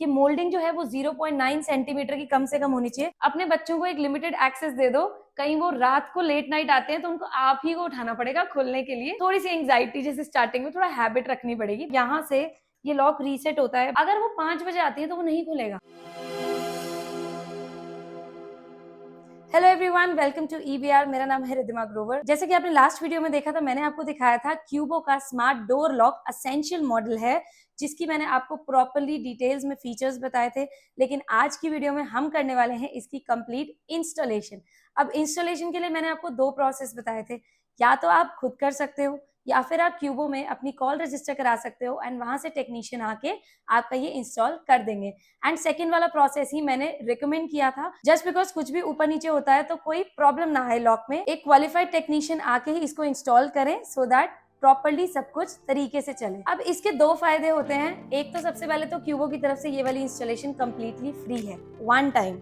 कि मोल्डिंग जो है वो 0.9 सेंटीमीटर की कम से कम होनी चाहिए। अपने बच्चों को एक लिमिटेड एक्सेस दे दो, कहीं वो रात को लेट नाइट आते हैं तो उनको आप ही को उठाना पड़ेगा खोलने के लिए। थोड़ी सी एंग्जाइटी जैसे स्टार्टिंग में थोड़ा हैबिट रखनी पड़ेगी। यहाँ से ये लॉक रीसेट होता है, अगर वो 5 बजे आती है तो वो नहीं खुलेगा। Hello everyone, welcome to EBR। मेरा नाम है रिद्धिमा ग्रोवर। जैसे कि आपने लास्ट वीडियो में देखा था, मैंने आपको दिखाया था क्यूबो का smart door lock essential model है, जिसकी मैंने आपको प्रॉपर्ली डिटेल्स में फीचर्स बताए थे। लेकिन आज की वीडियो में हम करने वाले हैं इसकी कंप्लीट इंस्टॉलेशन। अब इंस्टॉलेशन के लिए मैंने आपको 2 प्रोसेस बताए थे, या तो आप खुद कर सकते हो या फिर आप क्यूबो में अपनी कॉल रजिस्टर करा सकते हो एंड वहां से टेक्नीशियन आके आपका ये इंस्टॉल कर देंगे। एंड सेकेंड वाला प्रोसेस ही मैंने रिकमेंड किया था, जस्ट बिकॉज कुछ भी ऊपर नीचे होता है तो कोई प्रॉब्लम ना आए लॉक में, एक क्वालिफाइड टेक्नीशियन आके ही इसको इंस्टॉल करें सो दैट प्रॉपर्ली सब कुछ तरीके से चले। अब इसके 2 फायदे होते हैं। एक तो सबसे पहले तो क्यूबो की तरफ से ये वाली इंस्टॉलेशन कंप्लीटली फ्री है, 1 टाइम।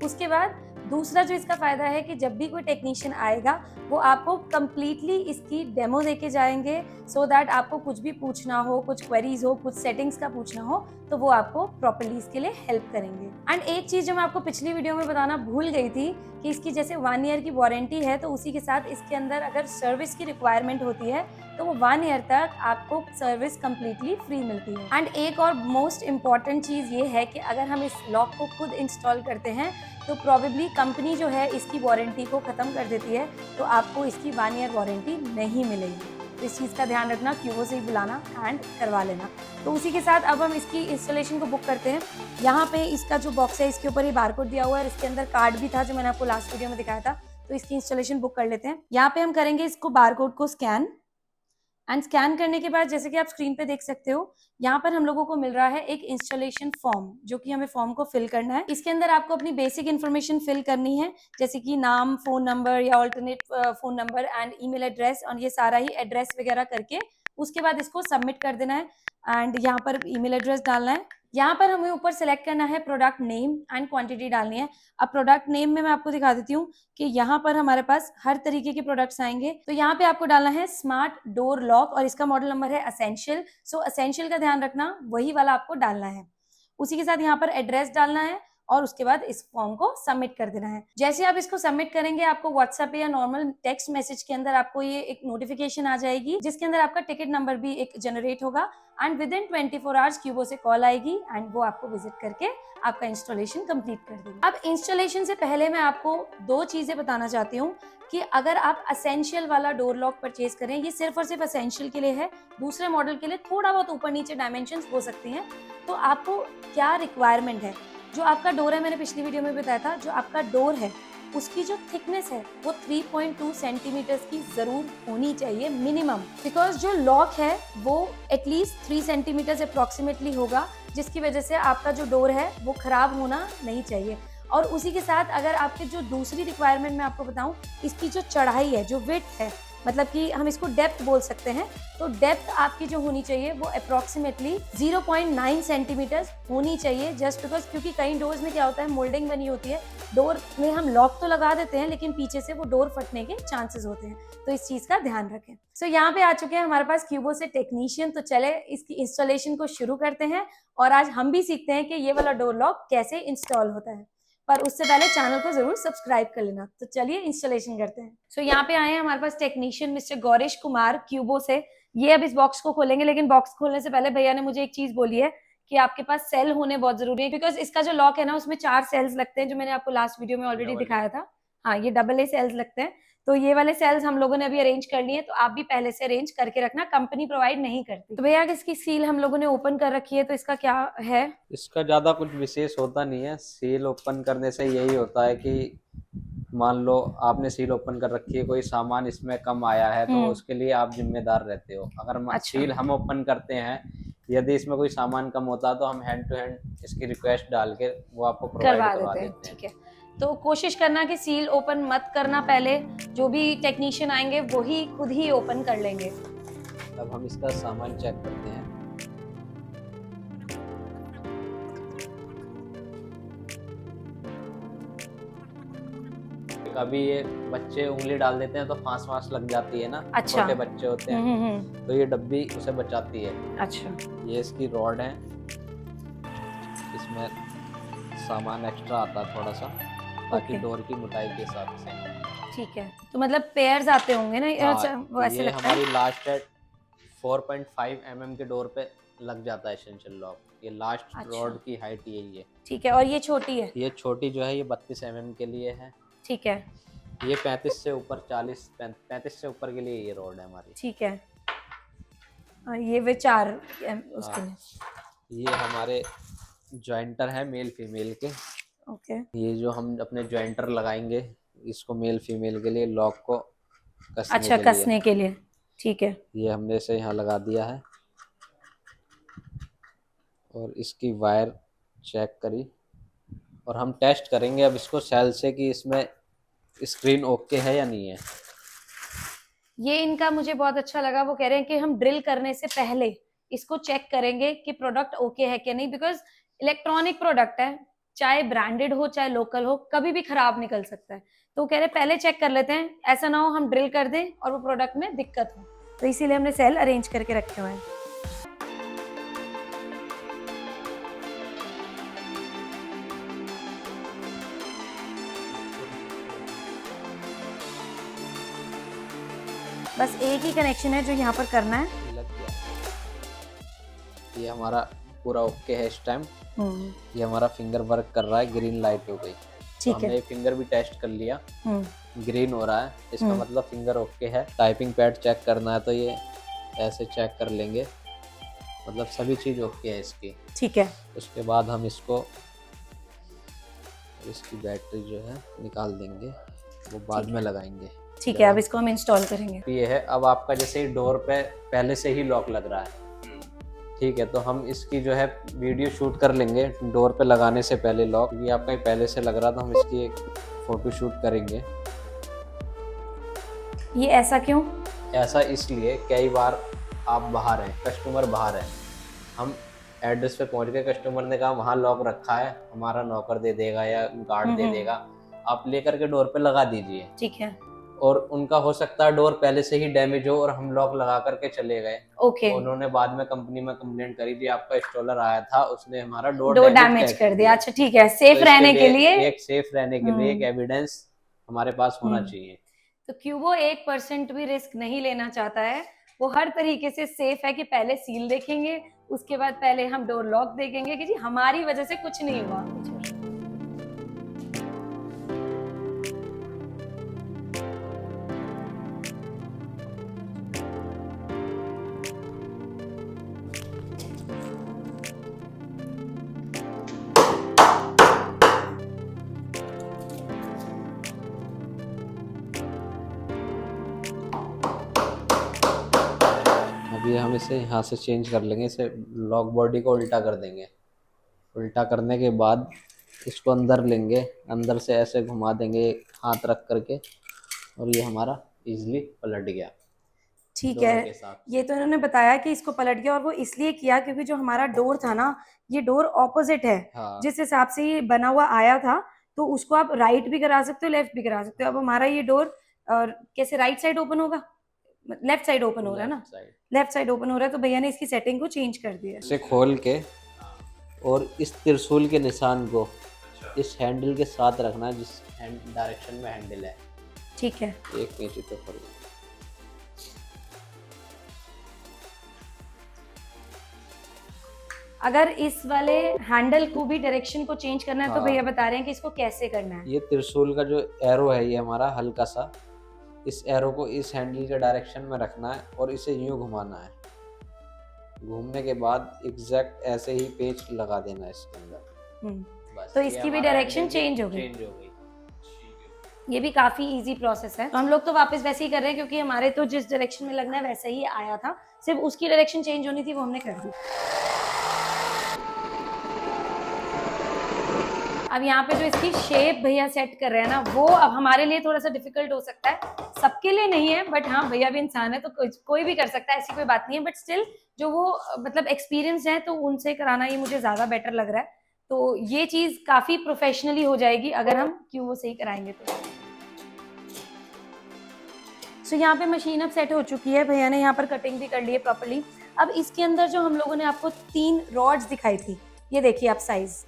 उसके बाद दूसरा जो इसका फायदा है कि जब भी कोई टेक्नीशियन आएगा वो आपको कंप्लीटली इसकी डेमो देके जाएंगे, सो दैट आपको कुछ भी पूछना हो, कुछ क्वेरीज हो, कुछ सेटिंग्स का पूछना हो तो वो आपको प्रॉपर्ली इसके लिए हेल्प करेंगे। एंड एक चीज जो मैं आपको पिछली वीडियो में बताना भूल गई थी कि इसकी जैसे 1 ईयर की वारंटी है, तो उसी के साथ इसके अंदर अगर सर्विस की रिक्वायरमेंट होती है तो वो 1 ईयर तक आपको सर्विस कंप्लीटली फ्री मिलती है। एंड एक और मोस्ट इम्पॉर्टेंट चीज ये है कि अगर हम इस लॉक को खुद इंस्टॉल करते हैं तो प्रोबेबली कंपनी जो है इसकी वारंटी को खत्म कर देती है, तो आपको इसकी 1 ईयर वारंटी नहीं मिलेगी। तो इस चीज़ का ध्यान रखना, क्यूबो से ही बुलाना एंड करवा लेना। तो उसी के साथ अब हम इसकी इंस्टॉलेशन को बुक करते हैं। यहाँ पे इसका जो बॉक्स है इसके ऊपर ये बारकोड दिया हुआ है, इसके अंदर कार्ड भी था जो मैंने आपको लास्ट वीडियो में दिखाया था। तो इसकी इंस्टॉलेशन बुक कर लेते हैं। यहाँ पे हम करेंगे इसको बारकोड को स्कैन, एंड स्कैन करने के बाद जैसे कि आप स्क्रीन पे देख सकते हो, यहाँ पर हम लोगों को मिल रहा है एक इंस्टॉलेशन फॉर्म, जो कि हमें फॉर्म को फिल करना है। इसके अंदर आपको अपनी बेसिक इन्फॉर्मेशन फिल करनी है, जैसे कि नाम, फोन नंबर या alternate phone number and email address, और ये सारा ही एड्रेस वगैरह करके उसके बाद इसको सबमिट कर देना है। एंड यहाँ पर ईमेल एड्रेस डालना है। यहाँ पर हमें ऊपर सेलेक्ट करना है प्रोडक्ट नेम एंड क्वांटिटी डालनी है। अब प्रोडक्ट नेम में मैं आपको दिखा देती हूँ कि यहाँ पर हमारे पास हर तरीके के प्रोडक्ट्स आएंगे। तो यहाँ पे आपको डालना है स्मार्ट डोर लॉक और इसका मॉडल नंबर है असेंशियल। सो असेंशियल का ध्यान रखना, वही वाला आपको डालना है। उसी के साथ यहाँ पर एड्रेस डालना है और उसके बाद इस फॉर्म को सबमिट कर देना है। जैसे आप इसको सबमिट करेंगे, आपको व्हाट्सएप या नॉर्मल टेक्स्ट मैसेज के अंदर आपको ये एक नोटिफिकेशन आ जाएगी, जिसके अंदर आपका टिकट नंबर भी एक जनरेट होगा। एंड विद इन 24 आवर्स क्यूबो से कॉल आएगी एंड वो आपको विजिट करके आपका इंस्टॉलेशन कंप्लीट कर देगी। अब इंस्टॉलेशन से पहले मैं आपको 2 चीजें बताना चाहती हूँ कि अगर आप असेंशियल वाला डोर लॉक परचेज करें, ये सिर्फ और सिर्फ असेंशियल के लिए है, दूसरे मॉडल के लिए थोड़ा बहुत ऊपर नीचे डायमेंशन हो सकती हैं। तो आपको क्या रिक्वायरमेंट है, जो आपका डोर है, मैंने पिछली वीडियो में बताया था, जो आपका डोर है उसकी जो थिकनेस है वो 3.2 सेंटीमीटर्स की जरूर होनी चाहिए मिनिमम, बिकॉज जो लॉक है वो एटलीस्ट 3 सेंटीमीटर अप्रोक्सीमेटली होगा, जिसकी वजह से आपका जो डोर है वो खराब होना नहीं चाहिए। और उसी के साथ अगर आपके जो दूसरी रिक्वायरमेंट मैं आपको बताऊं, इसकी जो चढ़ाई है, जो विड्थ है, मतलब कि हम इसको डेप्थ बोल सकते हैं, तो डेप्थ आपकी जो होनी चाहिए वो अप्रोक्सीमेटली 0.9 सेंटीमीटर होनी चाहिए। जस्ट बिकॉज क्योंकि कई डोर्स में क्या होता है, मोल्डिंग बनी होती है, डोर में हम लॉक तो लगा देते हैं लेकिन पीछे से वो डोर फटने के चांसेस होते हैं, तो इस चीज का ध्यान रखें। सो यहाँ पे आ चुके हैं हमारे पास क्यूबो से टेक्नीशियन, तो चले इसकी इंस्टॉलेशन को शुरू करते हैं और आज हम भी सीखते हैं कि ये वाला डोर लॉक कैसे इंस्टॉल होता है। पर उससे पहले चैनल को जरूर सब्सक्राइब कर लेना। तो चलिए इंस्टॉलेशन करते हैं। सो यहाँ पे आए हैं हमारे पास टेक्नीशियन मिस्टर गौरीश कुमार क्यूबो से। ये अब इस बॉक्स को खोलेंगे, लेकिन बॉक्स खोलने से पहले भैया ने मुझे एक चीज बोली है कि आपके पास सेल होने बहुत जरूरी है, बिकॉज इसका जो लॉक है ना उसमें 4 सेल्स लगते हैं, जो मैंने आपको लास्ट वीडियो में ऑलरेडी दिखाया था। हाँ, ये AA सेल्स लगते हैं। तो ये वाले सेल्स हम लोगों ने अभी अरेंज कर लिए, तो आप भी पहले से अरेंज करके रखना, कंपनी प्रोवाइड नहीं करती। तो भैया इसकी सील हम लोगों ने ओपन कर रखी है, तो इसका क्या है? इसका ज्यादा कुछ विशेष होता नहीं है। सील ओपन करने से यही होता है कि मान लो आपने सील ओपन कर रखी है, कोई सामान इसमें कम आया है तो उसके लिए आप जिम्मेदार रहते हो। अगर अच्छा। सील हम ओपन करते हैं, यदि इसमें कोई सामान कम होता है तो हम हैंड टू हैंड इसकी रिक्वेस्ट डाल के वो आपको प्रोवाइड करवा देते हैं। ठीक है, तो कोशिश करना कि सील ओपन मत करना, पहले जो भी टेक्नीशियन आएंगे वही खुद ही ओपन कर लेंगे। अब हम इसका सामान चेक करते हैं। कभी ये बच्चे उंगली डाल देते हैं तो फांस लग जाती है ना। अच्छा। छोटे बच्चे होते हैं तो ये डब्बी उसे बचाती है। अच्छा। ये इसकी रॉड है, इस इसमें सामान एक्स्ट्रा आता है थोड़ा सा, ताकि ओके। डोर की मोटाई के हिसाब से। ठीक है, तो मतलब पेयर्स आते होंगे ना? अच्छा, वो ऐसे ये लगता है। हमारी लास्ट है 4.5 mm के डोर पे लग जाता है एसेंशियल लॉक। ये लास्ट अच्छा, रॉड की हाइट यही है। ठीक है। और ये छोटी है? ये छोटी जो है ये 32 mm के लिए है। ठीक है, ये 35 से ऊपर 35 से ऊपर के लिए ये रॉड है हमारी। ठीक है। और ये वे 4 उसके हाँ, लिए। ये हमारे जॉइंटर है मेल फीमेल के। ओके। ये जो हम अपने जॉइंटर लगाएंगे इसको मेल फीमेल के लिए, लॉक को कसने अच्छा, के लिए। कसने के लिए, ठीक है। ये हमने इसे यहाँ लगा दिया है और इसकी वायर चेक करी, और हम टेस्ट करेंगे अब इसको सेल से कि इसमें स्क्रीन ओके है या नहीं है। ये इनका मुझे बहुत अच्छा लगा, वो कह रहे हैं कि हम ड्रिल करने से पहले इसको चेक करेंगे कि प्रोडक्ट ओके है कि नहीं, बिकॉज इलेक्ट्रॉनिक प्रोडक्ट है, चाहे ब्रांडेड हो चाहे लोकल हो, कभी भी खराब निकल सकता है। तो वो कह रहे हैं पहले चेक कर लेते हैं, ऐसा ना हो हम ड्रिल कर दें और वो प्रोडक्ट में दिक्कत हो। तो इसीलिए हमने सेल अरेंज करके रखे हुए हैं। बस एक ही कनेक्शन है जो यहाँ पर करना है। ये लग गया, ये हमारा पूरा ओके है इस टाइम। ये हमारा फिंगर वर्क कर रहा है, ग्रीन लाइट हो गई। तो ठीक हमने है। फिंगर भी टेस्ट कर लिया, ग्रीन हो रहा है, इसका हम्म। मतलब फिंगर ओके है। टाइपिंग पैड चेक करना है तो ये ऐसे चेक कर लेंगे, मतलब सभी चीज़ ओके है इसकी। ठीक है। उसके बाद हम इसको, इसकी बैटरी जो है निकाल देंगे, वो बाद में लगाएंगे। ठीक है, अब इसको हम इंस्टॉल करेंगे। ये है, अब आपका जैसे डोर पे पहले से ही लॉक लग रहा है, ठीक है, तो हम इसकी जो है वीडियो शूट कर लेंगे डोर पे लगाने से पहले लॉक। ये आपका पहले से लग रहा था, हम इसकी एक फोटो शूट करेंगे। ये ऐसा क्यों? ऐसा इसलिए, कई बार आप बाहर हैं, कस्टमर बाहर है, हम एड्रेस पे पहुंच गए, कस्टमर ने कहा वहाँ लॉक रखा है, हमारा नौकर दे देगा या गार्ड दे देगा, आप लेकर के डोर पे लगा दीजिए। ठीक है। और उनका हो सकता है डोर पहले से ही डैमेज हो और हम लॉक लगा करके चले गए। ओके। उन्होंने बाद में कंपनी में कंप्लेंट करी थी, आपका इंस्टॉलर आया था उसने हमारा डोर डैमेज कर दिया। अच्छा, ठीक है, सेफ तो रहने के लिए एक सेफ रहने के लिए एक एविडेंस हमारे पास होना चाहिए। तो क्यूबो 1% भी रिस्क नहीं लेना चाहता है, वो हर तरीके से सेफ है कि पहले सील देखेंगे, उसके बाद पहले हम डोर लॉक देखेंगे कि जी हमारी वजह से कुछ नहीं हुआ। अभी हम इसे यहाँ से चेंज कर लेंगे, इसे लॉक बॉडी को उल्टा कर देंगे। उल्टा करने के बाद इसको अंदर लेंगे, अंदर से ऐसे घुमा देंगे हाथ रख करके, और ये हमारा इजीली पलट गया। ठीक है, ये तो इन्होंने बताया कि इसको पलट गया, और वो इसलिए किया क्योंकि जो हमारा डोर था ना, ये डोर ऑपोजिट है। हाँ। जिस हिसाब से ये बना हुआ आया था, तो उसको आप राइट भी करा सकते हो, लेफ्ट भी करा सकते हो। अब हमारा ये डोर कैसे राइट साइड ओपन होगा? लेफ्ट साइड ओपन हो रहा है ना? लेफ्ट साइड ओपन हो रहा है, तो भैया ने इसकी सेटिंग को चेंज कर दिया। इसे खोल के और इस त्रिशूल के निशान को इस हैंडल के साथ रखना, जिस डायरेक्शन में हैंडल है। ठीक है। एक नीचे तो खोल। अगर इस वाले हैंडल को भी डायरेक्शन को चेंज करना है, तो हाँ। भैया बता रहे हैं कि इसको कैसे करना है। ये त्रिशूल का जो एरो है, ये हमारा हल्का सा, इस एरो को इस हैंडल के डायरेक्शन में रखना है और इसे यूं घुमाना है। घूमने के बाद एग्जैक्ट ऐसे ही पेच लगा देना है इसके अंदर। बस, तो इसकी भी डायरेक्शन चेंज हो गई। ये भी काफी इजी प्रोसेस है। तो हम लोग तो वापस वैसे ही कर रहे हैं, क्योंकि हमारे तो जिस डायरेक्शन में लगना है वैसे ही आया था, सिर्फ उसकी डायरेक्शन चेंज होनी थी, वो हमने कर दी। अब यहाँ पे जो इसकी शेप भैया सेट कर रहे हैं ना, वो अब हमारे लिए थोड़ा सा डिफिकल्ट हो सकता है, सबके लिए नहीं है, बट हाँ भैया भी इंसान है, तो कोई भी कर सकता है, ऐसी कोई बात नहीं है। बट स्टिल जो वो मतलब एक्सपीरियंस है, तो उनसे कराना ये मुझे ज्यादा बेटर लग रहा है। तो ये चीज काफी प्रोफेशनली हो जाएगी अगर हम क्यों सही कराएंगे तो। सो यहाँ पे मशीन अब सेट हो चुकी है, भैया ने यहाँ पर कटिंग भी कर ली है प्रॉपर्ली। अब इसके अंदर जो हम लोगों ने आपको 3 रॉड्स दिखाई थी, ये देखिए आप साइज,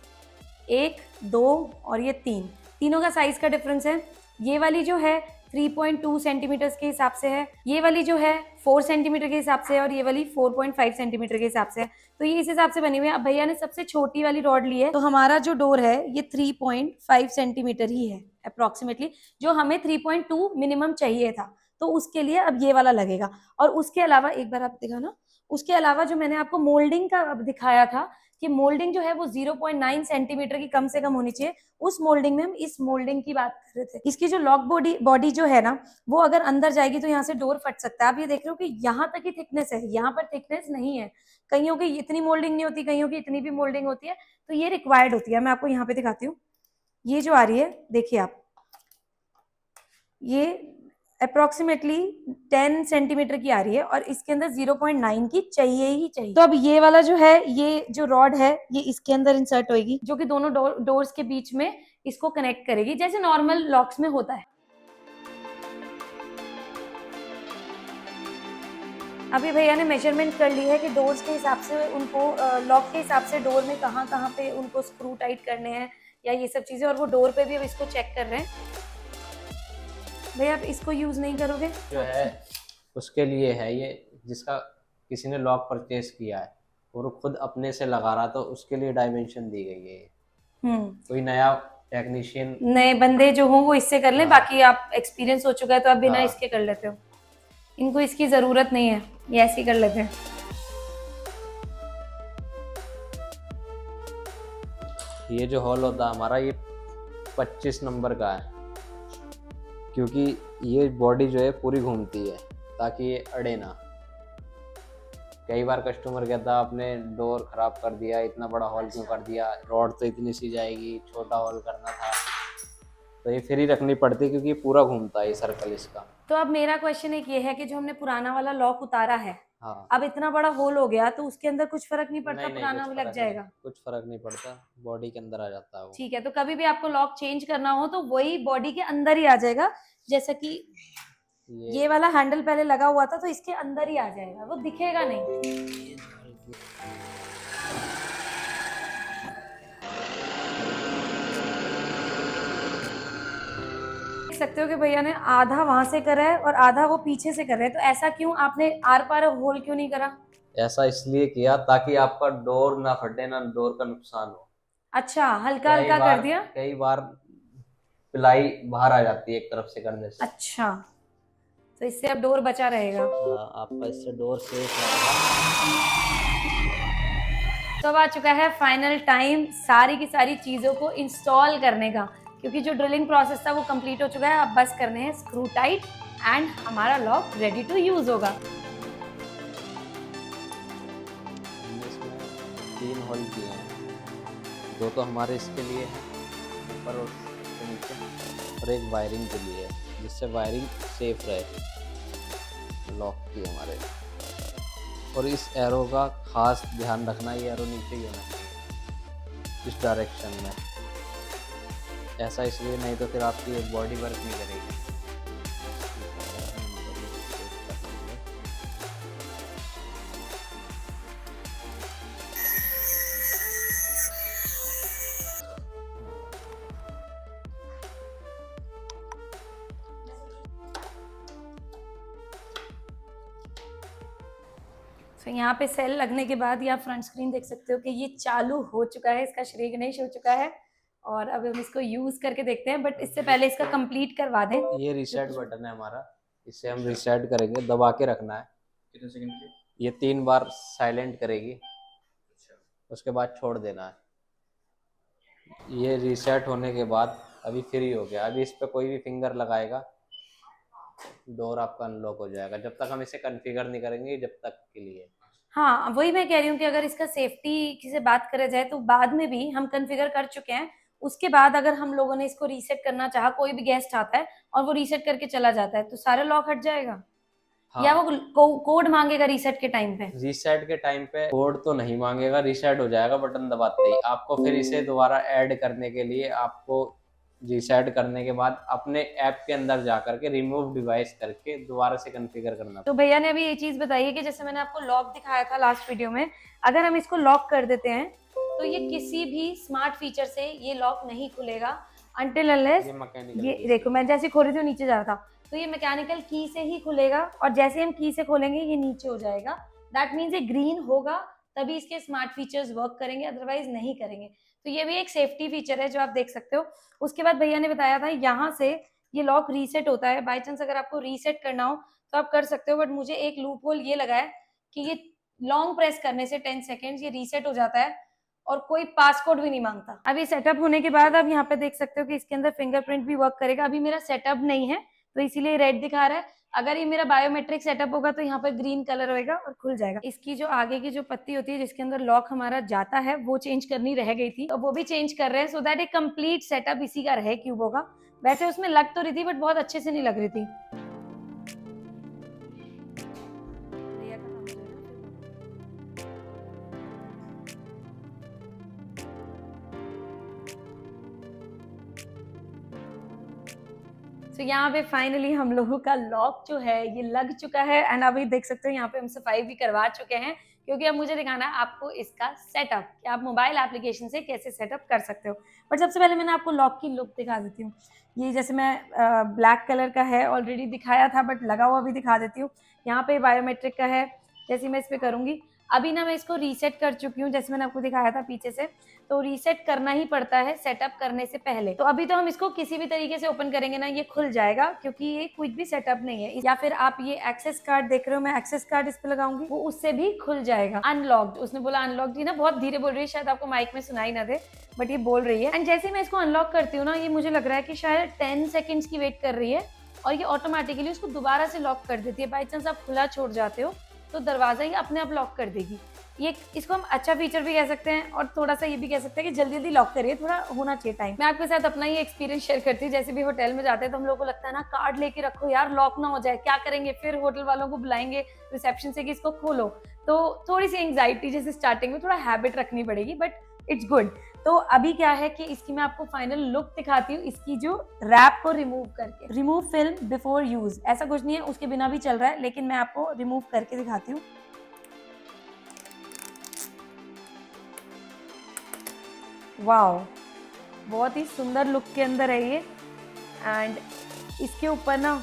1, 2 और ये 3, तीनों का साइज का डिफरेंस है। ये वाली जो है 3.2 सेंटीमीटर के हिसाब से है, ये वाली जो है 4 सेंटीमीटर के हिसाब से है और ये वाली 4.5 सेंटीमीटर के हिसाब से है। तो ये इस हिसाब से बनी हुई है। अब भैया ने सबसे छोटी वाली रॉड ली है, तो हमारा जो डोर है ये 3.5 सेंटीमीटर ही है अप्रोक्सीमेटली, जो हमें 3.2 मिनिमम चाहिए था। तो उसके लिए अब ये वाला लगेगा। और उसके अलावा एक बार आप दिखाना, उसके अलावा जो मैंने आपको मोल्डिंग का अब दिखाया था कि मोल्डिंग जो है वो 0.9 सेंटीमीटर की कम से कम होनी चाहिए, उस मोल्डिंग में हम इस मोल्डिंग की बात कर रहे थे। इसकी जो लॉक बॉडी जो है ना, वो अगर अंदर जाएगी तो यहाँ से डोर फट सकता है। आप ये देख रहे हो कि यहाँ तक ही थिकनेस है, यहाँ पर थिकनेस नहीं है। कईयों की इतनी मोल्डिंग नहीं होती, कईयों की इतनी भी मोल्डिंग होती है, तो ये रिक्वायर्ड होती है। मैं आपको यहाँ पे दिखाती हूँ, ये जो आ रही है देखिए आप, ये अप्रोक्सीमेटली 10 सेंटीमीटर की आ रही है और इसके अंदर 0.9 की चाहिए ही चाहिए। तो अब ये वाला जो है, ये जो रॉड है ये इसके अंदर इंसर्ट होगी, जो कि दोनों डोर्स के बीच में इसको कनेक्ट करेगी, जैसे नॉर्मल लॉक्स में होता है। अभी भैया ने मेजरमेंट कर ली है कि डोर्स के हिसाब से उनको, लॉक के हिसाब से डोर में कहाँ कहाँ पे उनको स्क्रू टाइट करने हैं या ये सब चीजें, और वो डोर पे भी अब इसको चेक कर रहे हैं। भैया आप इसको यूज नहीं करोगे? जो है उसके लिए है ये, जिसका किसी ने लॉक परचेज किया है और वो खुद अपने से लगा रहा, तो उसके लिए डायमेंशन दी गई है ये। कोई नया टेक्नीशियन, नए बंदे जो हों वो इससे कर लें, हाँ। बाकी आप एक्सपीरियंस हो चुका है तो आप बिना हाँ। इसके कर लेते हो। इनको इसकी जरूरत नहीं है, ये ऐसे ही कर लेते हैं। ये जो हॉल होता है हमारा, ये 25 नंबर का है, क्योंकि ये बॉडी जो है पूरी घूमती है ताकि ये अड़े ना। कई बार कस्टमर कहता है आपने डोर खराब कर दिया, इतना बड़ा हॉल क्यों कर दिया, रॉड तो इतनी सी जाएगी, छोटा हॉल करना था। तो ये फ्री रखनी पड़ती है क्योंकि ये पूरा घूमता है ये सर्कल इसका। तो अब मेरा क्वेश्चन एक ये है कि जो हमने पुराना वाला लॉक उतारा है, हाँ, अब इतना बड़ा होल हो गया तो उसके अंदर कुछ फर्क नहीं पड़ता? नहीं, पुराना भी लग जाएगा? कुछ फर्क नहीं पड़ता, बॉडी के अंदर आ जाता है वो। ठीक है, तो कभी भी आपको लॉक चेंज करना हो तो वही बॉडी के अंदर ही आ जाएगा। जैसा कि ये वाला हैंडल पहले लगा हुआ था तो इसके अंदर ही आ जाएगा, वो दिखेगा नहीं। देख सकते हो कि भैया ने आधा वहां से करा है और आधा वो पीछे से कर रहे हैं। तो ऐसा क्यों, आपने आर पार होल क्यों नहीं करा? ऐसा इसलिए किया ताकि आपका डोर ना फटे, ना डोर का नुकसान हो। अच्छा, हल्का हल्का कर दिया। कई बार पिलाई बाहर आ जाती है एक तरफ से करने से। अच्छा, तो इससे अब डोर बचा रहेगा। आपका इससे डोर सेफ रहेगा। तो अब आ चुका है फाइनल टाइम सारी की सारी चीजों को इंस्टॉल करने का, क्योंकि जो ड्रिलिंग प्रोसेस था वो कंप्लीट हो चुका है। अब बस करने हैं स्क्रू टाइट एंड हमारा लॉक रेडी टू यूज होगा। हमने इसमें 3 होल किए हैं, 2 तो हमारे इसके लिए हैं ऊपर और नीचे, और एक वायरिंग के लिए है जिससे वायरिंग सेफ रहे लॉक की हमारे। और इस एरो का खास ध्यान रखना, ये एरो नीचे ही होना चाहिए इस डायरेक्शन में। ऐसा इसलिए, नहीं तो फिर आपकी एक बॉडी वर्क नहीं करेगी। तो यहाँ पे सेल लगने के बाद या फ्रंट स्क्रीन देख सकते हो कि ये चालू हो चुका है, इसका श्रेक नहीं हो चुका है। और अब हम इसको यूज करके देखते हैं, बट इससे पहले इसका कंप्लीट करवा दें। ये रीसेट बटन है हमारा, इससे हम रीसेट करेंगे, दबा के रखना है। कितने सेकंड के? ये 3 बार साइलेंट करेगी, उसके बाद छोड़ देना है। ये रीसेट होने के बाद अभी फ्री हो गया। अभी इस पर कोई भी फिंगर लगाएगा डोर आपका अनलॉक हो जाएगा, जब तक हम इसे कॉन्फ़िगर नहीं करेंगे, जब तक के लिए। हाँ, वही मैं कह रही हूँ कि अगर इसका सेफ्टी से बात करा जाए तो बाद में भी हम कॉन्फ़िगर कर चुके हैं। उसके बाद अगर हम लोगों ने इसको रीसेट करना चाहा, कोई भी गेस्ट आता है और वो रीसेट करके चला जाता है, तो सारे लॉक हट जाएगा। हाँ, या वो कोड मांगेगा रीसेट के टाइम पे? रीसेट के टाइम पे कोड तो नहीं मांगेगा, रीसेट हो जाएगा बटन दबाते ही। आपको फिर इसे दोबारा ऐड करने के लिए, आपको रीसेट करने के बाद अपने ऐप के अंदर जा करके रिमूव डिवाइस करके दोबारा से कॉन्फ़िगर करना। तो भैया ने अभी ये चीज बताई है कि जैसे मैंने आपको लॉक दिखाया था लास्ट वीडियो में, अगर हम इसको लॉक कर देते हैं तो ये किसी भी स्मार्ट फीचर से ये लॉक नहीं खुलेगा अनटिल अनलेस ये देखो मैं जैसे खोल रही थी नीचे जा रहा था, तो ये मैकेनिकल की से ही खुलेगा और जैसे हम की से खोलेंगे ये नीचे हो जाएगा। दैट मीन्स ये ग्रीन होगा तभी इसके स्मार्ट फीचर्स वर्क करेंगे, अदरवाइज नहीं करेंगे। तो ये भी एक सेफ्टी फीचर है जो आप देख सकते हो। उसके बाद भैया ने बताया था यहाँ से ये लॉक रीसेट होता है, बाई चांस अगर आपको रीसेट करना हो तो आप कर सकते हो, बट मुझे एक लूप होल ये लगा है कि ये लॉन्ग प्रेस करने से 10 सेकेंड्स ये रीसेट हो जाता है और कोई पासकोड भी नहीं मांगता। अभी सेटअप होने के बाद आप यहाँ पे देख सकते हो कि इसके अंदर फिंगरप्रिंट भी वर्क करेगा। अभी मेरा सेटअप नहीं है तो इसीलिए रेड दिखा रहा है, अगर ये मेरा बायोमेट्रिक सेटअप होगा तो यहाँ पर ग्रीन कलर होएगा और खुल जाएगा। इसकी जो आगे की जो पत्ती होती है जिसके अंदर लॉक हमारा जाता है वो चेंज करनी रह गई थी, तो वो भी चेंज कर रहे हैं सो दैट एक कंप्लीट सेटअप इसी का रहे क्यूबो का। वैसे उसमें लग तो रही थी बट बहुत अच्छे से नहीं लग रही थी। तो यहाँ पे फाइनली हम लोगों का लॉक जो है ये लग चुका है एंड अभी देख सकते हो यहाँ पे हम सफाई भी करवा चुके हैं, क्योंकि अब मुझे दिखाना है आपको इसका सेटअप कि आप मोबाइल एप्लीकेशन से कैसे सेटअप कर सकते हो। बट सबसे पहले मैंने आपको लॉक की लुक दिखा देती हूँ। ये जैसे मैं ब्लैक कलर का है ऑलरेडी दिखाया था बट लगा हुआ भी दिखा देती हूँ। यहाँ पे बायोमेट्रिक का है, जैसे मैं इस पर करूँगी अभी ना मैं इसको रीसेट कर चुकी हूँ जैसे मैंने आपको दिखाया था पीछे से, तो रीसेट करना ही पड़ता है सेटअप करने से पहले। तो अभी तो हम इसको किसी भी तरीके से ओपन करेंगे ना ये खुल जाएगा क्योंकि ये कुछ भी सेटअप नहीं है। या फिर आप ये एक्सेस कार्ड देख रहे हो, मैं एक्सेस कार्ड इस पे लगाऊंगी वो उससे भी खुल जाएगा। अनलॉक्ड, उसने बोला अनलॉक्ड ही ना, बहुत धीरे बोल रही है शायद आपको माइक में सुनाई ना दे बट ये बोल रही है। एंड जैसे मैं इसको अनलॉक करती हूँ ना ये मुझे लग रहा है कि शायद 10 सेकेंड्स की वेट कर रही है और ये ऑटोमेटिकली उसको दोबारा से लॉक कर देती है। बाई चांस आप खुला छोड़ जाते हो तो दरवाजा ही अपने आप लॉक कर देगी। ये इसको हम अच्छा फीचर भी कह सकते हैं और थोड़ा सा ये भी कह सकते हैं कि जल्दी जल्दी लॉक करिए, थोड़ा होना चाहिए टाइम। मैं आपके साथ अपना ही एक्सपीरियंस शेयर करती हूँ। जैसे भी होटल में जाते हैं तो हम लोगों को लगता है ना कार्ड लेके रखो यार लॉक ना हो जाए, क्या करेंगे, फिर होटल वालों को बुलाएंगे रिसेप्शन से कि इसको खोलो, तो थोड़ी सी एंग्जाइटी जैसे स्टार्टिंग में थोड़ा हैबिट रखनी पड़ेगी बट इट्स गुड। तो अभी क्या है कि इसकी मैं आपको फाइनल लुक दिखाती हूँ, इसकी जो रैप को रिमूव करके। रिमूव फिल्म बिफोर यूज, ऐसा कुछ नहीं है, उसके बिना भी चल रहा है लेकिन मैं आपको रिमूव करके दिखाती हूँ। वाओ, बहुत ही सुंदर लुक के अंदर है ये। एंड इसके ऊपर ना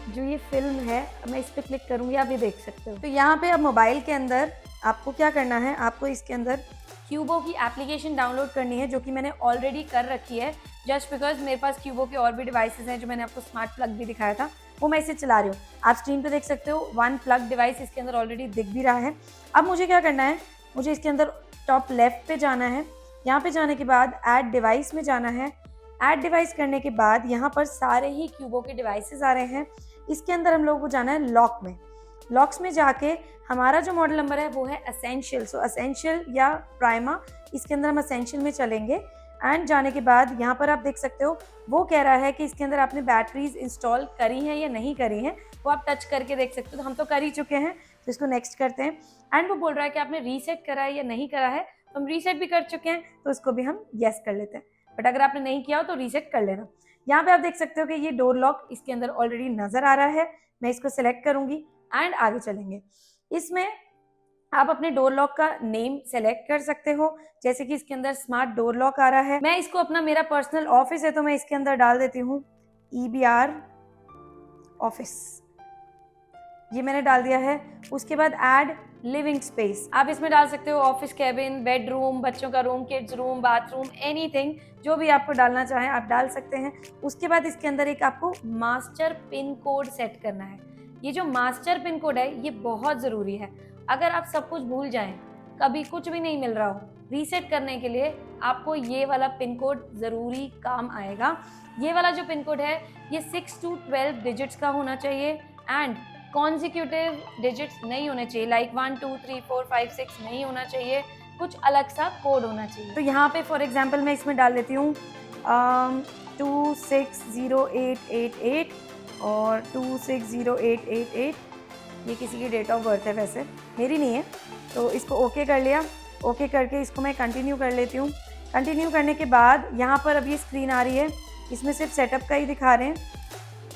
जो ये फिल्म है मैं इस पर क्लिक करूंगी, आप ये देख सकते हो। तो यहाँ पे अब मोबाइल के अंदर आपको क्या करना है, आपको इसके अंदर क्यूबो की एप्लीकेशन डाउनलोड करनी है जो कि मैंने ऑलरेडी कर रखी है जस्ट बिकॉज मेरे पास क्यूबो के और भी डिवाइसेस हैं जो मैंने आपको स्मार्ट प्लग भी दिखाया था वो मैं इसे चला रही हूँ। आप स्क्रीन पे देख सकते हो वन प्लग डिवाइस इसके अंदर ऑलरेडी दिख भी रहा है। अब मुझे क्या करना है, मुझे इसके अंदर टॉप लेफ्ट पे जाना है, यहाँ पे जाने के बाद ऐड डिवाइस में जाना है। ऐड डिवाइस करने के बाद यहाँ पर सारे ही क्यूबो के डिवाइसेस आ रहे हैं। इसके अंदर हम लोगों को जाना है लॉक में। लॉक्स में जाके हमारा जो मॉडल नंबर है वो है असेंशियल, सो असेंशियल या प्राइमा, इसके अंदर हम असेंशियल में चलेंगे। एंड जाने के बाद यहाँ पर आप देख सकते हो वो कह रहा है कि इसके अंदर आपने बैटरीज इंस्टॉल करी हैं या नहीं करी हैं, वो आप टच करके देख सकते हो। तो हम तो कर ही चुके हैं तो इसको नेक्स्ट करते हैं। एंड वो बोल रहा है कि आपने रीसेट करा है या नहीं करा है, तो हम रीसेट भी कर चुके हैं तो इसको भी हम येस कर लेते हैं। बट अगर आपने नहीं किया हो तो रीसेट कर लेना। यहाँ पे आप देख सकते हो कि ये डोर लॉक इसके अंदर ऑलरेडी नजर आ रहा है। मैं इसको सिलेक्ट करूंगी एंड आगे चलेंगे। इसमें आप अपने डोर लॉक का नेम सेलेक्ट कर सकते हो, जैसे कि इसके अंदर स्मार्ट डोर लॉक आ रहा है। मैं इसको अपना, मेरा पर्सनल ऑफिस है तो मैं इसके अंदर डाल देती हूँ EBR ऑफिस, ये मैंने डाल दिया है। उसके बाद ऐड लिविंग स्पेस, आप इसमें डाल सकते हो ऑफिस कैबिन, बेडरूम, बच्चों का room, kids room, bathroom, anything जो भी आपको डालना चाहें आप डाल सकते हैं। उसके बाद इसके अंदर एक आपको मास्टर पिन कोड सेट करना है। ये जो मास्टर पिन कोड है ये बहुत ज़रूरी है। अगर आप सब कुछ भूल जाएं, कभी कुछ भी नहीं मिल रहा हो, रीसेट करने के लिए आपको ये वाला पिन कोड ज़रूरी काम आएगा। ये वाला जो पिन कोड है ये 6 to 12 डिजिट्स का होना चाहिए एंड कॉन्जिक्यूटिव डिजिट्स नहीं होने चाहिए, लाइक 1 2 3 4 5 6 नहीं होना चाहिए, कुछ अलग सा कोड होना चाहिए। तो यहाँ पे फॉर एग्जांपल मैं इसमें डाल देती हूँ 260888 और 260888, ये किसी की डेट ऑफ बर्थ है, वैसे मेरी नहीं है। तो इसको ओके कर लिया। ओके करके इसको मैं कंटिन्यू कर लेती हूँ। कंटिन्यू करने के बाद यहाँ पर अब ये स्क्रीन आ रही है, इसमें सिर्फ सेटअप का ही दिखा रहे हैं,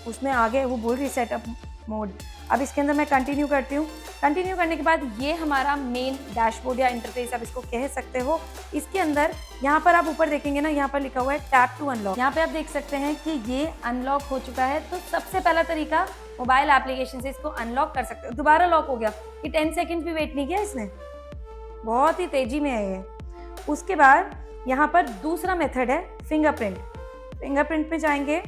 उसमें आगे वो बोल रही है सेटअप मोड। अब इसके अंदर मैं कंटिन्यू करती हूँ। कंटिन्यू करने के बाद यहाँ पर अब ये स्क्रीन आ रही है, इसमें सिर्फ सेटअप का ही दिखा रहे हैं, उसमें आगे वो बोल रही है सेटअप मोड। कंटिन्यू करने के बाद ये हमारा मेन डैशबोर्ड या इंटरफेस आप इसको कह सकते हो। इसके अंदर यहाँ पर आप ऊपर देखेंगे ना, यहाँ पर लिखा हुआ है टैप टू अनलॉक। यहाँ पे आप देख सकते हैं कि ये अनलॉक हो चुका है। तो सबसे पहला तरीका मोबाइल एप्लीकेशन से इसको अनलॉक कर सकते हो। दोबारा लॉक हो गया, ये 10 सेकेंड भी वेट नहीं किया इसने, बहुत ही तेजी में है ये। उसके बाद यहाँ पर दूसरा मेथड है फिंगरप्रिंट। फिंगरप्रिंट में जाएंगे,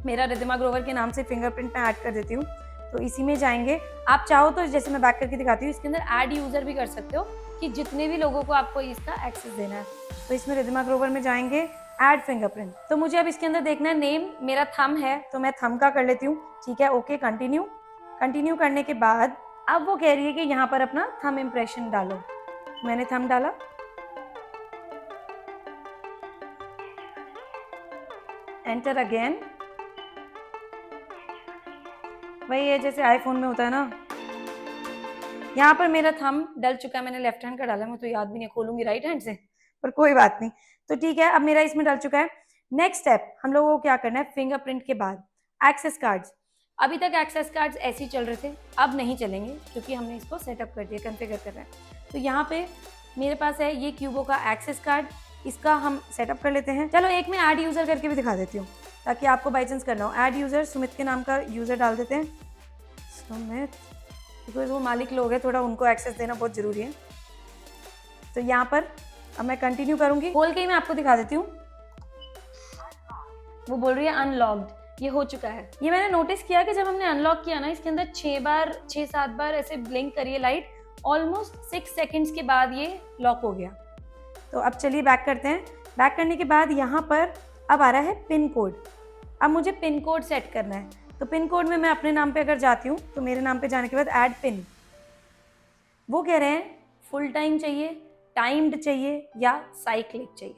मेरा रिद्धिमा ग्रोवर के नाम से फिंगरप्रिंट में ऐड कर देती हूँ, तो इसी में जाएंगे। आप चाहो तो जैसे मैं बैक करके दिखाती हूँ, इसके अंदर ऐड यूजर भी कर सकते हो कि जितने भी लोगों को आपको इसका एक्सेस देना है। तो इसमें रिद्धिमा ग्रोवर में जाएंगे, ऐड फिंगरप्रिंट। तो मुझे अब इसके अंदर देखना है नेम, मेरा थंब है तो मैं थंब का कर लेती हूँ। ठीक है, ओके, कंटिन्यू। कंटिन्यू करने के बाद अब वो कह रही है कि यहाँ पर अपना थंब इम्प्रेशन डालो। मैंने थंब डाला, एंटर अगेन। वही है जैसे आईफोन में होता है ना। यहाँ पर मेरा थंब डल चुका है, मैंने लेफ्ट हैंड का डाला, मैं तो याद भी नहीं खोलूंगी राइट हैंड से, पर कोई बात नहीं। तो ठीक है, अब मेरा इसमें डल चुका है। नेक्स्ट स्टेप हम लोगों को क्या करना है, फिंगरप्रिंट के बाद एक्सेस कार्ड्स। अभी तक एक्सेस कार्ड्स ऐसे ही चल रहे थे, अब नहीं चलेंगे क्योंकि हमने इसको सेटअप कर दिया, कॉन्फ़िगर कर रहे हैं। तो यहाँ पे मेरे पास है ये क्यूबो का एक्सेस कार्ड, इसका हम सेटअप कर लेते हैं। चलो एक मैं ऐड यूजर करके भी दिखा देती हूँ ताकि आपको बाई चांस करना हो। ऐड यूजर, सुमित के नाम का यूजर डाल देते हैं, सुमित, बिकॉज वो मालिक लोग हैं, थोड़ा उनको एक्सेस देना बहुत जरूरी है। तो यहाँ पर अब मैं कंटिन्यू करूंगी, खोल के ही मैं आपको दिखा देती हूँ। वो बोल रही है अनलॉक्ड, ये हो चुका है। ये मैंने नोटिस किया कि जब हमने अनलॉक किया ना, इसके अंदर 6-7 बार ऐसे ब्लिंक करिए लाइट, ऑलमोस्ट 6 सेकेंड्स के बाद ये लॉक हो गया। तो अब चलिए बैक करते हैं। बैक करने के बाद यहाँ पर अब आ रहा है पिन कोड। अब मुझे पिन कोड सेट करना है, तो पिन कोड में मैं अपने नाम पे अगर जाती हूँ तो मेरे नाम पे जाने के बाद ऐड पिन, वो कह रहे हैं फुल टाइम चाहिए, टाइम्ड चाहिए या साइक्लिक चाहिए।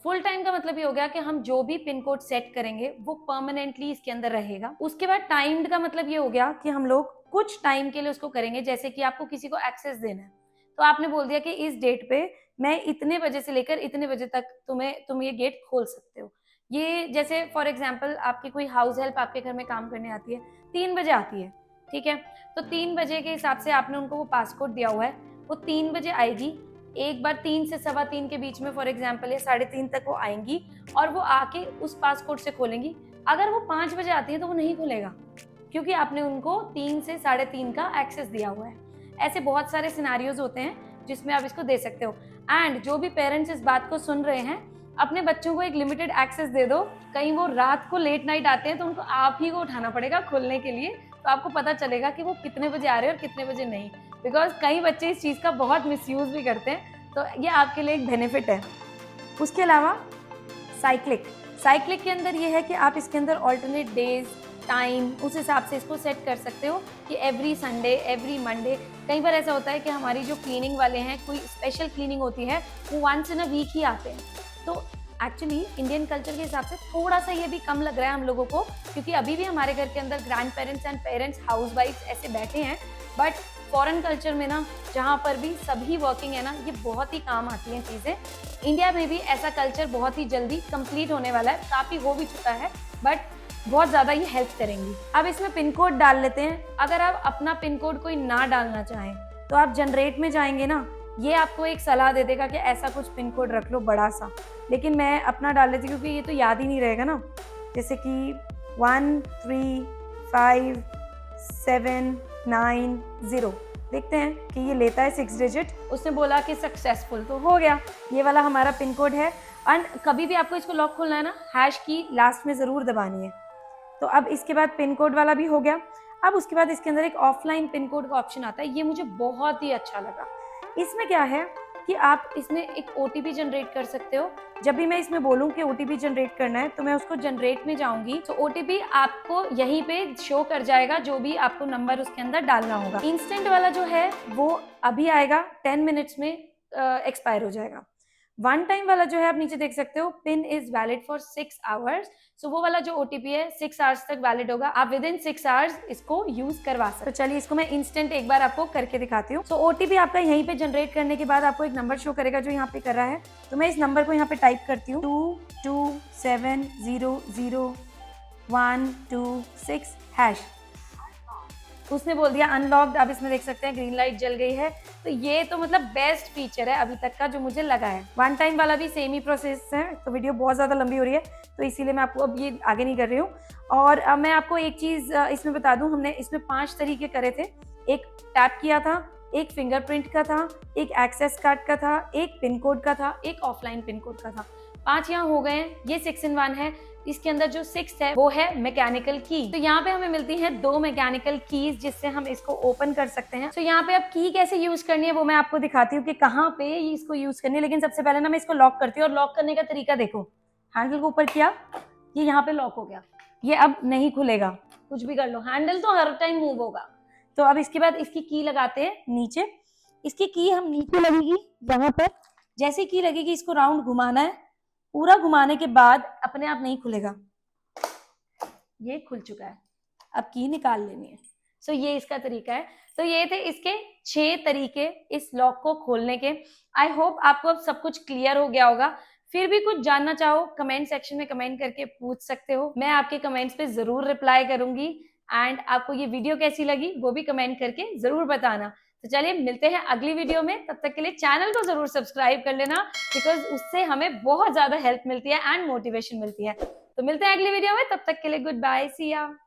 फुल टाइम का मतलब ये हो गया कि हम जो भी पिन कोड सेट करेंगे वो परमानेंटली इसके अंदर रहेगा। उसके बाद टाइम्ड का मतलब ये हो गया कि हम लोग कुछ टाइम के लिए उसको करेंगे, जैसे कि आपको किसी को एक्सेस देना है तो आपने बोल दिया कि इस डेट पे मैं इतने बजे से लेकर इतने बजे तक तुम ये गेट खोल सकते हो। ये जैसे फॉर एग्जाम्पल आपकी कोई हाउस हेल्प आपके घर में काम करने आती है, 3 बजे आती है, ठीक है, तो 3 बजे के हिसाब से आपने उनको वो पासकोड दिया हुआ है, वो 3 बजे आएगी। एक बार 3 से 3:15 के बीच में फॉर एग्जाम्पल या 3:30 तक वो आएंगी और वो आके उस पासकोड से खोलेंगी। अगर वो 5 बजे आती है तो वो नहीं खोलेगा क्योंकि आपने उनको 3 से 3:30 का एक्सेस दिया हुआ है। ऐसे बहुत सारे सिनारियोज होते हैं जिसमें आप इसको दे सकते हो। एंड जो भी पेरेंट्स इस बात को सुन रहे हैं, अपने बच्चों को एक लिमिटेड एक्सेस दे दो। कहीं वो रात को लेट नाइट आते हैं तो उनको आप ही को उठाना पड़ेगा खोलने के लिए, तो आपको पता चलेगा कि वो कितने बजे आ रहे हैं और कितने बजे नहीं, बिकॉज कई बच्चे इस चीज़ का बहुत मिसयूज भी करते हैं। तो ये आपके लिए एक बेनिफिट है। उसके अलावा साइक्लिक के अंदर ये है कि आप इसके अंदर ऑल्टरनेट डेज, टाइम, उस हिसाब से इसको सेट कर सकते हो कि एवरी संडे, एवरी मंडे। कई बार ऐसा होता है कि हमारी जो क्लीनिंग वाले हैं, कोई स्पेशल क्लीनिंग होती है, वो वंस इन अ वीक ही आते हैं। तो एक्चुअली इंडियन कल्चर के हिसाब से थोड़ा सा ये भी कम लग रहा है हम लोगों को, क्योंकि अभी भी हमारे घर के अंदर grandparents and parents, housewifes ऐसे बैठे हैं। बट फॉरेन कल्चर में ना, जहाँ पर भी सभी वर्किंग है ना, ये बहुत ही काम आती हैं चीज़ें। इंडिया में भी ऐसा कल्चर बहुत ही जल्दी कंप्लीट होने वाला है, काफ़ी हो भी चुका है, बट बहुत ज़्यादा ये हेल्प करेंगी। अब इसमें पिन कोड डाल लेते हैं। अगर आप अपना पिन कोड कोई ना डालना चाहें तो आप जनरेट में जाएंगे ना, ये आपको एक सलाह दे देगा कि ऐसा कुछ पिन कोड रख लो बड़ा सा, लेकिन मैं अपना डाल लेती हूँ क्योंकि ये तो याद ही नहीं रहेगा ना। जैसे कि 135790, देखते हैं कि ये लेता है 6 डिजिट। उसने बोला कि सक्सेसफुल, तो हो गया, ये वाला हमारा पिन कोड है। एंड कभी भी आपको इसको लॉक खोलना है ना, हैश की लास्ट में ज़रूर दबानी है। तो अब इसके बाद पिन कोड वाला भी हो गया। अब उसके बाद इसके अंदर एक ऑफलाइन पिन कोड का ऑप्शन आता है, ये मुझे बहुत ही अच्छा लगा। इसमें क्या है कि आप इसमें एक OTP जनरेट कर सकते हो। जब भी मैं इसमें बोलूँ कि OTP जनरेट करना है तो मैं उसको जनरेट में जाऊंगी, तो OTP आपको यहीं पे शो कर जाएगा, जो भी आपको नंबर उसके अंदर डालना होगा। इंस्टेंट वाला जो है वो अभी आएगा, 10 मिनट्स में एक्सपायर हो जाएगा। वन टाइम वाला जो है आप नीचे देख सकते हो, pin is valid for 6 hours. So वो वाला जो OTP है 6 आवर्स तक वैलिड होगा, आप विद इन 6 आवर्स इसको यूज करवा सकते हो। तो चलिए इसको मैं इंस्टेंट एक बार आपको करके दिखाती हूँ। सो OTP आपका यहीं पे जनरेट करने के बाद आपको एक नंबर शो करेगा जो यहाँ पे कर रहा है। तो मैं इस नंबर को यहाँ पे टाइप करती हूँ, 22700126#। उसने बोल दिया अनलॉक्ड। अब इसमें देख सकते हैं ग्रीन लाइट जल गई है। तो ये तो मतलब बेस्ट फीचर है अभी तक का जो मुझे लगा है। वन टाइम वाला भी सेम ही प्रोसेस है। तो वीडियो बहुत ज़्यादा लंबी हो रही है तो इसीलिए मैं आपको अब ये आगे नहीं कर रही हूँ। और अब मैं आपको एक चीज़ इसमें बता दूँ, हमने इसमें 5 तरीके करे थे। एक टैप किया था, एक फिंगरप्रिंट का था, एक एक्सेस कार्ड का था, एक पिन कोड का था, एक ऑफलाइन पिन कोड का था। 5 यहाँ हो गए हैं। ये 6-in-1 है। इसके अंदर जो 6th है वो है मैकेनिकल की। तो यहाँ पे हमें मिलती हैं 2 मैकेनिकल कीज जिससे हम इसको ओपन कर सकते हैं। तो यहाँ पे अब की कैसे यूज करनी है वो मैं आपको दिखाती हूँ कि कहाँ पे इसको यूज करनी है। लेकिन सबसे पहले ना मैं इसको लॉक करती हूँ, और लॉक करने का तरीका देखो। हैंडल को ऊपर किया, ये यहाँ पे लॉक हो गया। ये अब नहीं खुलेगा, कुछ भी कर लो, हैंडल तो हर टाइम मूव होगा। तो अब इसके बाद इसकी की लगाते हैं नीचे। इसकी की हम नीचे लगेगी यहाँ पर। जैसे की लगेगी इसको राउंड घुमाना है। पूरा घुमाने के बाद अपने आप नहीं खुलेगा। ये खुल चुका है। अब की निकाल लेनी है। सो ये इसका तरीका है। तो ये थे इसके 6 तरीके इस लॉक को खोलने के। आई होप आपको अब सब कुछ क्लियर हो गया होगा। फिर भी कुछ जानना चाहो कमेंट सेक्शन में कमेंट करके पूछ सकते हो। मैं आपके कमेंट्स पे जरूर रिप्लाई करूंगी। एंड आपको ये वीडियो कैसी लगी वो भी कमेंट करके जरूर बताना। तो चलिए मिलते हैं अगली वीडियो में। तब तक के लिए चैनल को जरूर सब्सक्राइब कर लेना, बिकॉज उससे हमें बहुत ज्यादा हेल्प मिलती है एंड मोटिवेशन मिलती है। तो मिलते हैं अगली वीडियो में, तब तक के लिए गुड बाय, सी या।